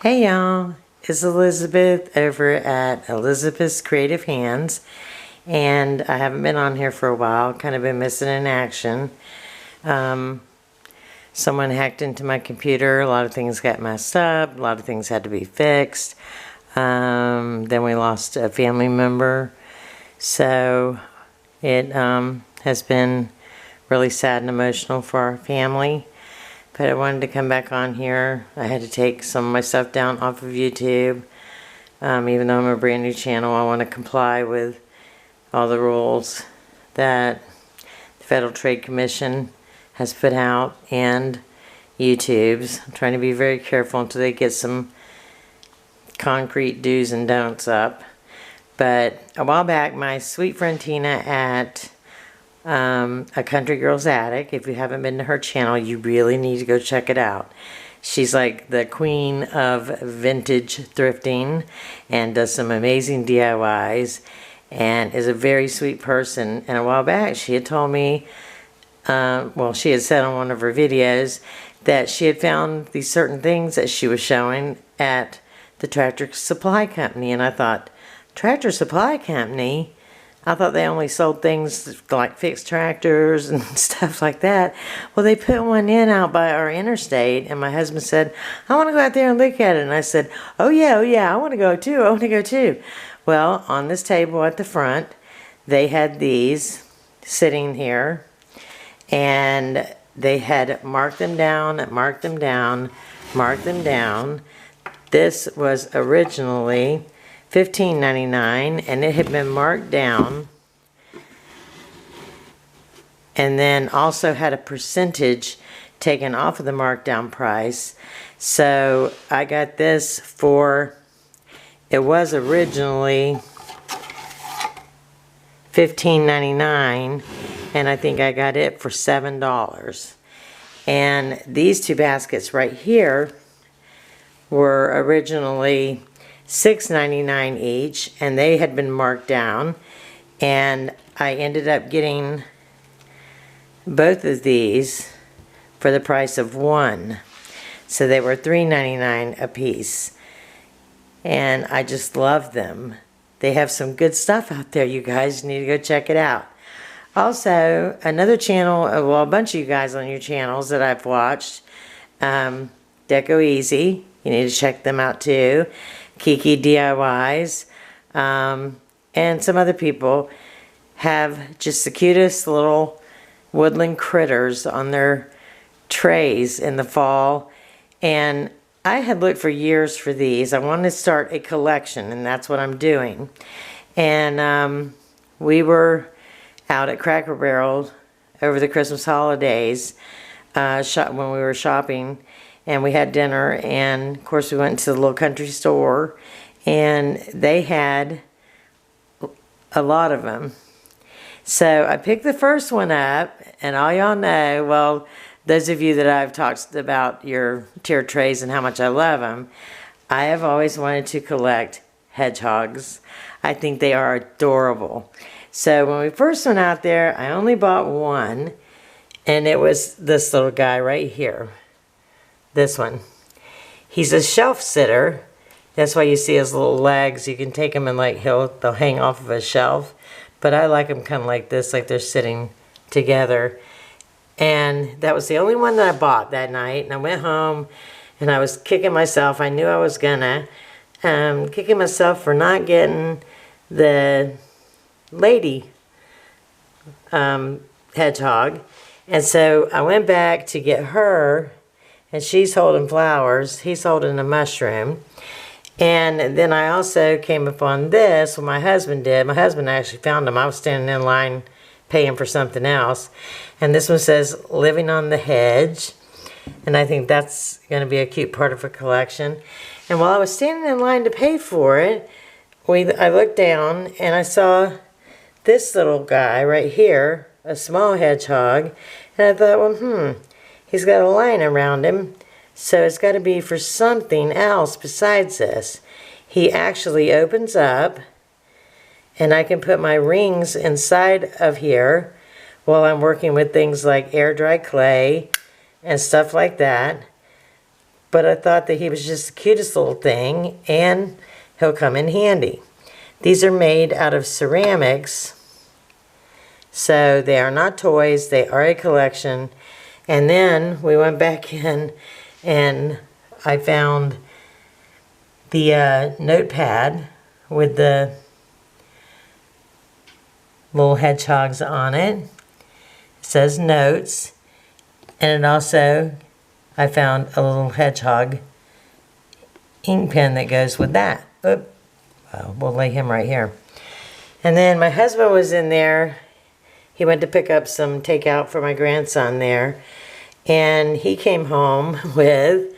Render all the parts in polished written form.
Hey y'all, it's Elizabeth over at Elizabeth's Creative Hands, and I haven't been on here for a while, kind of been missing in action. Someone hacked into my computer, a lot of things got messed up, a lot of things had to be fixed. Then we lost a family member, so it has been really sad and emotional for our family. But I wanted to come back on here. I had to take some of my stuff down off of YouTube. Even though I'm a brand new channel, I want to comply with all the rules that the Federal Trade Commission has put out and YouTube's. I'm trying to be very careful until they get some concrete do's and don'ts up. But a while back, my sweet friend Tina at A Country Girl's Attic, if you haven't been to her channel, you really need to go check it out. She's like the queen of vintage thrifting and does some amazing DIYs and is a very sweet person. And a while back she had told me, well, she had said on one of her videos that she had found these certain things that she was showing at the Tractor Supply Company. And I thought, Tractor Supply Company? I thought they only sold things like fixed tractors and stuff like that. Well, they put one out by our interstate, and my husband said, I want to go out there and look at it. And I said, oh yeah, I want to go too. Well, on this table at the front, they had these sitting here, and they had marked them down. This was originally $15.99, and it had been marked down, and then also had a percentage taken off of the markdown price. So I got this for, it was originally $15.99, and I think I got it for $7. And these two baskets right here were originally $6.99 each, and they had been marked down, and I ended up getting both of these for the price of one. So they were $3.99 a piece, and I just love them. They have some good stuff out there, you guys. You need to go check it out. Also, another channel, well, a bunch of you guys on your channels that I've watched, Deco Easy, you need to check them out too. Kiki DIYs, and some other people have just the cutest little woodland critters on their trays in the fall. And I had looked for years for these. I wanted to start a collection, and that's what I'm doing. And we were out at Cracker Barrel over the Christmas holidays when we were shopping. And we had dinner, and of course we went to the little country store, and they had a lot of them. So I picked the first one up, and all y'all know, well, those of you that I've talked about your tier trays and how much I love them, I have always wanted to collect hedgehogs. I think they are adorable. So when we first went out there, I only bought one, and it was this little guy right here. This one. He's a shelf sitter. That's why you see his little legs. You can take them and like they'll hang off of a shelf. But I like them kind of like this, like they're sitting together. And that was the only one that I bought that night. And I went home and I was kicking myself. I knew I was gonna. Kicking myself for not getting the lady hedgehog. And so I went back to get her, and she's holding flowers, he's holding a mushroom. And then I also came upon this, what my husband did. My husband actually found them. I was standing in line paying for something else. And this one says, Living on the Hedge. And I think that's going to be a cute part of a collection. And while I was standing in line to pay for it, I looked down and I saw this little guy right here, a small hedgehog. And I thought, well, he's got a line around him, so it's got to be for something else besides this. He actually opens up, and I can put my rings inside of here while I'm working with things like air dry clay and stuff like that. but I thought that he was just the cutest little thing, and he'll come in handy. These are made out of ceramics, so they are not toys, they are a collection. And then we went back in and I found the notepad with the little hedgehogs on it. It says notes, and it also, I found a little hedgehog ink pen that goes with that. Oop. Well, we'll lay him right here. And then my husband was in there. He went to pick up some takeout for my grandson there. And he came home with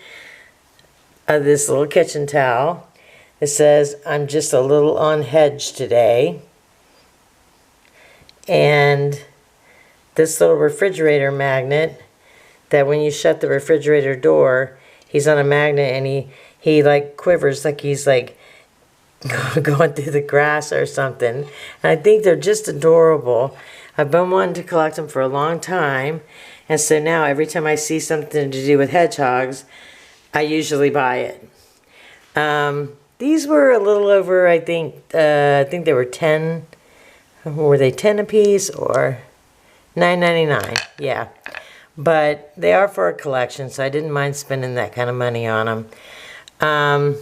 this little kitchen towel. It says, "I'm just a little on hedge today." And this little refrigerator magnet that when you shut the refrigerator door, he's on a magnet and he like quivers like he's like going through the grass or something. And I think they're just adorable. I've been wanting to collect them for a long time. And so now every time I see something to do with hedgehogs, I usually buy it. These were a little over, I think they were 10. Were they 10 a piece or $9.99? Yeah. But they are for a collection, so I didn't mind spending that kind of money on them.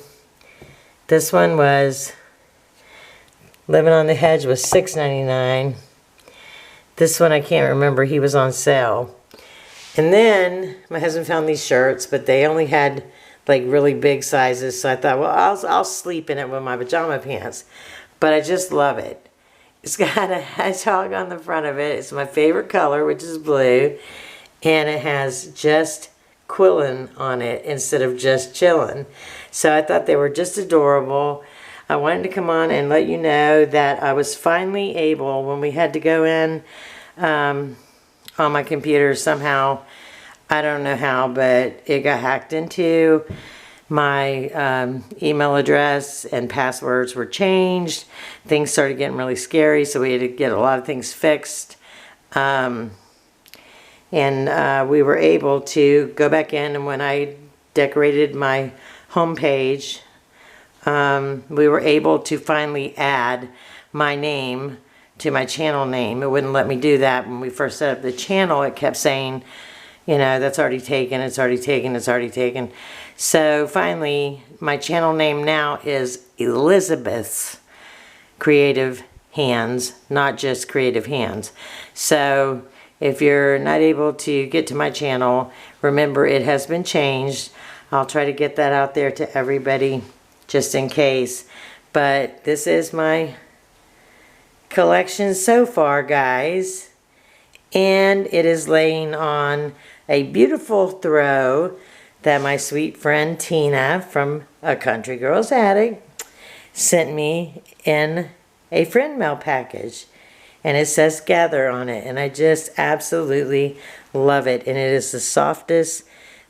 This one was Living on the Hedge was $6.99. This one I can't remember. He was on sale. And then my husband found these shirts, but they only had like really big sizes. So I thought, well, I'll sleep in it with my pajama pants. But I just love it. It's got a hedgehog on the front of it. It's my favorite color, which is blue. And it has just quillin on it instead of just chillin'. So I thought they were just adorable. I wanted to come on and let you know that I was finally able, when we had to go in on my computer somehow, I don't know how, but it got hacked into. My email address and passwords were changed. Things started getting really scary, so we had to get a lot of things fixed. And we were able to go back in, and when I decorated my home page, we were able to finally add my name to my channel name. It wouldn't let me do that when we first set up the channel. It kept saying, you know, that's already taken, it's already taken, it's already taken. So finally, my channel name now is Elizabeth's Creative Hands, not just Creative Hands. So if you're not able to get to my channel, remember it has been changed. I'll try to get that out there to everybody just in case. But this is my collection so far, guys. And it is laying on a beautiful throw that my sweet friend Tina from A Country Girl's Attic sent me in a friend mail package. And it says Gather on it. And I just absolutely love it. And it is the softest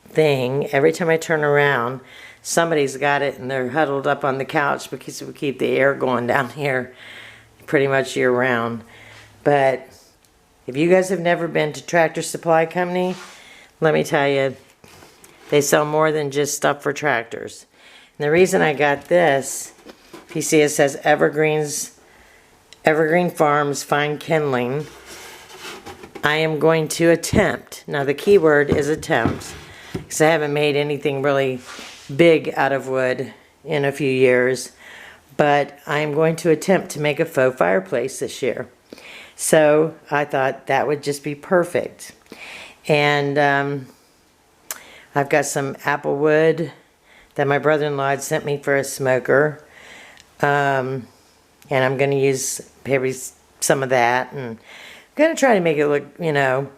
thing. Every time I turn around, somebody's got it and they're huddled up on the couch because we keep the air going down here pretty much year round. But if you guys have never been to Tractor Supply Company, let me tell you, they sell more than just stuff for tractors. And the reason I got this, if you see it says Evergreen Farms Fine Kindling, I am going to attempt, now the key word is attempt, because I haven't made anything really big out of wood in a few years, but I'm going to attempt to make a faux fireplace this year. So I thought that would just be perfect. And I've got some apple wood that my brother-in-law had sent me for a smoker. And I'm going to use maybe some of that. And I'm going to try to make it look, you know,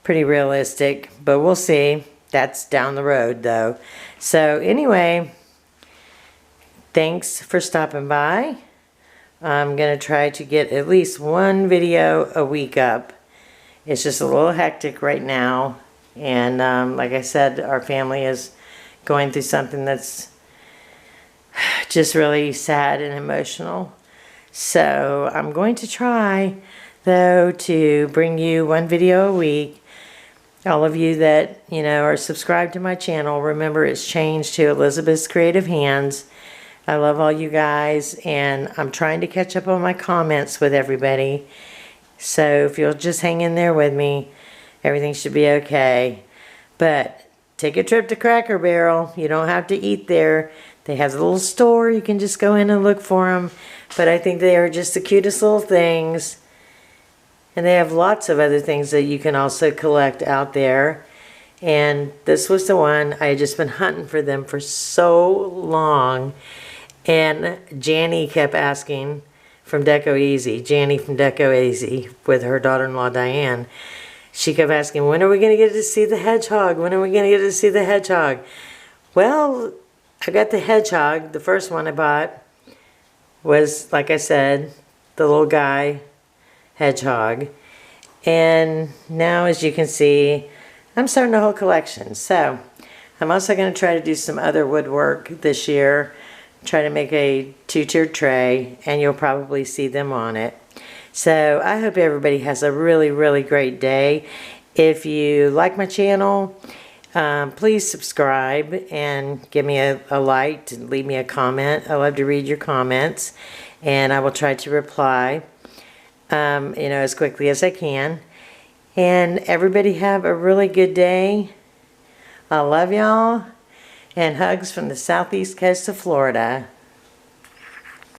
pretty realistic. But we'll see. That's down the road, though. So anyway, thanks for stopping by. I'm going to try to get at least one video a week up. It's just a little hectic right now. And like I said, our family is going through something that's just really sad and emotional. So I'm going to try, though, to bring you one video a week. All of you that, are subscribed to my channel, remember it's changed to Elizabeth's Creative Hands. I love all you guys, and I'm trying to catch up on my comments with everybody. So if you'll just hang in there with me, everything should be okay. But take a trip to Cracker Barrel. You don't have to eat there. They have a little store. You can just go in and look for them. But I think they are just the cutest little things. And they have lots of other things that you can also collect out there. And this was the one. I had just been hunting for them for so long. And Janny kept asking from Deco Easy, Janny from Deco Easy, with her daughter-in-law Diane. She kept asking, when are we going to get to see the hedgehog? When are we going to get to see the hedgehog? Well, I got the hedgehog. The first one I bought was, like I said, the little guy hedgehog. And now, as you can see, I'm starting a whole collection. So I'm also going to try to do some other woodwork this year. Try to make a 2-tiered tray, and you'll probably see them on it. So I hope everybody has a really, really great day. If you like my channel, please subscribe and give me a like and leave me a comment. I love to read your comments, and I will try to reply as quickly as I can. And everybody have a really good day. I love y'all, and hugs from the southeast coast of Florida.